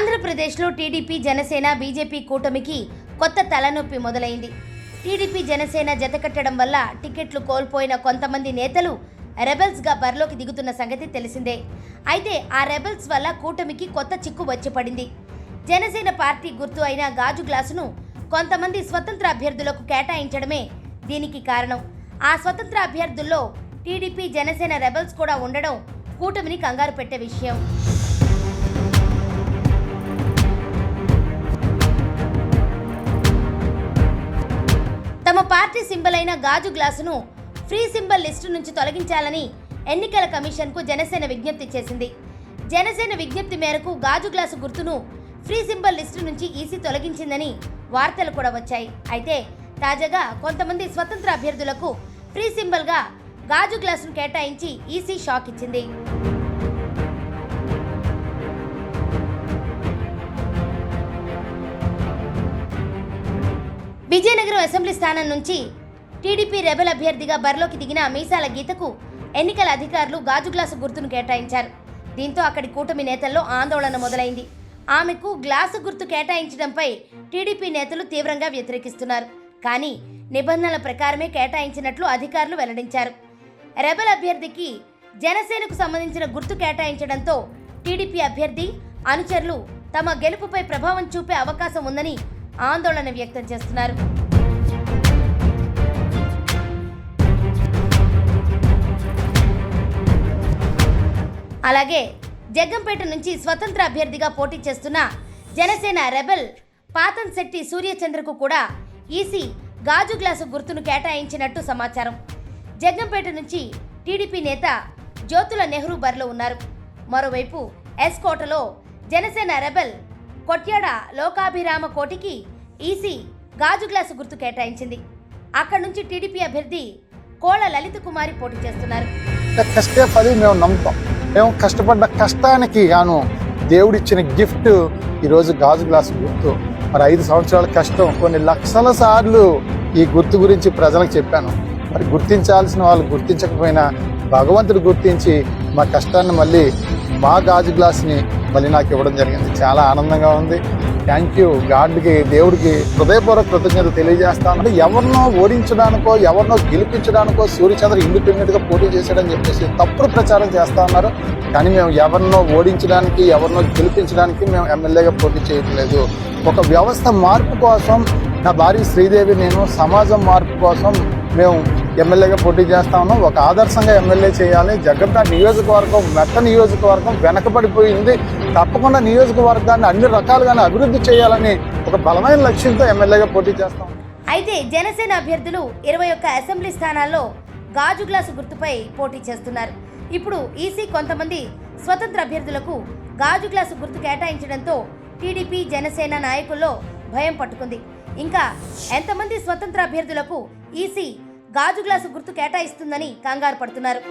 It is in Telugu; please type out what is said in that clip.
ఆంధ్రప్రదేశ్లో టీడీపీ జనసేన బీజేపీ కూటమికి కొత్త తలనొప్పి మొదలైంది. టీడీపీ జనసేన జతకట్టడం వల్ల టికెట్లు కోల్పోయిన కొంతమంది నేతలు రెబెల్స్గా బరిలోకి దిగుతున్న సంగతి తెలిసిందే. అయితే ఆ రెబెల్స్ వల్ల కూటమికి కొత్త చిక్కు వచ్చి పడింది. జనసేన పార్టీ గుర్తు అయిన గాజు గ్లాసును కొంతమంది స్వతంత్ర అభ్యర్థులకు కేటాయించడమే దీనికి కారణం. ఆ స్వతంత్ర అభ్యర్థుల్లో టీడీపీ జనసేన రెబెల్స్ కూడా ఉండడం కూటమిని కంగారు పెట్టే విషయం. తమ పార్టీ సింబల్ అయిన గాజు గ్లాసును ఫ్రీ సింబల్ లిస్టు నుంచి తొలగించాలని ఎన్నికల కమిషన్కు జనసేన విజ్ఞప్తి చేసింది. జనసేన విజ్ఞప్తి మేరకు గాజు గ్లాసు గుర్తును ఫ్రీ సింబల్ లిస్టు నుంచి ఈసీ తొలగించిందని వార్తలు కూడా వచ్చాయి. అయితే తాజాగా కొంతమంది స్వతంత్ర అభ్యర్థులకు ఫ్రీ సింబల్గా గాజు గ్లాసును కేటాయించి ఈసీ షాక్ ఇచ్చింది. విజయనగరం అసెంబ్లీ స్థానం నుంచి టీడీపీ రెబెల్ అభ్యర్థిగా బరిలోకి దిగిన మీసాల గీతకు ఎన్నికల అధికారులు గాజు గ్లాసు గుర్తును కేటాయించారు. దీంతో అక్కడి కూటమి నేతల్లో ఆందోళన మొదలైంది. ఆమెకు గ్లాసు గుర్తు కేటాయించడంపై టీడీపీ నేతలు తీవ్రంగా వ్యతిరేకిస్తున్నారు. కానీ నిబంధనల ప్రకారమే కేటాయించినట్లు అధికారులు వెల్లడించారు. రెబెల్ అభ్యర్థికి జనసేనకు సంబంధించిన గుర్తు కేటాయించడంతో టీడీపీ అభ్యర్థి అనుచరులు తమ గెలుపుపై ప్రభావం చూపే అవకాశం ఉందని ఆందోళన వ్యక్తం చేస్తున్నారు. అలాగే జగ్గంపేట నుంచి స్వతంత్ర అభ్యర్థిగా పోటీ చేస్తున్న జనసేన రెబెల్ పాతన్శెట్టి సూర్యచంద్రకు కూడా ఈసీ గాజు గ్లాసు గుర్తును కేటాయించినట్టు సమాచారం. జగ్గంపేట నుంచి టీడీపీ నేత జ్యోతుల నెహ్రూ బరిలో ఉన్నారు. మరోవైపు ఎస్ కోటలో జనసేన రెబెల్ కొట్యాడ లోకాభిరామ కోటికి ఈసీ గాజు గ్లాసు గుర్తు కేటాయించింది. అక్కడి నుంచి టీడీపీ అభ్యర్థి కోళ్ళ లలిత కుమారి పోటీ చేస్తున్నారు. కష్టే ఫలి మేము నమ్ముతాం. మేము కష్టపడ్డ కష్టానికి గాను దేవుడిచ్చిన గిఫ్ట్ ఈరోజు గాజు గ్లాసు గుర్తు. మరి 5 సంవత్సరాల కష్టం, కొన్ని లక్షల సార్లు ఈ గుర్తు గురించి ప్రజలకు చెప్పాను. మరి గుర్తించాల్సిన వాళ్ళు గుర్తించకపోయినా భగవంతుడు గుర్తించి మా కష్టాన్ని మళ్ళీ మా గాజు గ్లాసుని మళ్ళీ నాకు ఇవ్వడం జరిగింది. చాలా ఆనందంగా ఉంది. థ్యాంక్ యూ గాడ్కి, దేవుడికి హృదయపూర్వక కృతజ్ఞత తెలియజేస్తాను. అంటే ఎవరినో ఓడించడానికో ఎవరినో గెలిపించడానికో సూర్యచంద్ర ఇండిపెండెంట్గా పోటీ చేశాడని చెప్పేసి తప్పుడు ప్రచారం చేస్తూ ఉన్నారు. కానీ మేము ఎవరినో ఓడించడానికి ఎవరినో గెలిపించడానికి మేము ఎమ్మెల్యేగా పోటీ చేయట్లేదు. ఒక వ్యవస్థ మార్పు కోసం నా భార్య శ్రీదేవి నేను సమాజం మార్పు కోసం మేము ఎమ్మెల్యేగా పోటీ చేస్తా ఉన్నాం. ఒక ఆదర్శంగా ఎమ్మెల్యే చేయాలి. జగ్గంపేట నియోజకవర్గం మెట్ట నియోజకవర్గం వెనకబడిపోయింది. తప్పకుండా నియోజకవర్గాన్ని అన్ని రకాలుగానే అభివృద్ధి చేయాలని ఒక బలమైన లక్ష్యంతో ఎమ్మెల్యేగా పోటీ చేస్తాం. అయితే జనసేన అభ్యర్థులు 21 అసెంబ్లీ స్థానాల్లో గాజు గ్లాసు గుర్తుపై పోటీ చేస్తున్నారు. ఇప్పుడు ఈసీ కొంతమంది స్వతంత్ర అభ్యర్థులకు గాజు గ్లాసు గుర్తు కేటాయించడంతో టీడీపీ జనసేన నాయకుల్లో భయం పట్టుకుంది. ఇంకా ఎంతమంది స్వతంత్ర అభ్యర్థులకు ఈసీ గాజు గ్లాసు గుర్తు కేటాయిస్తుందని కంగారు పడుతున్నారు.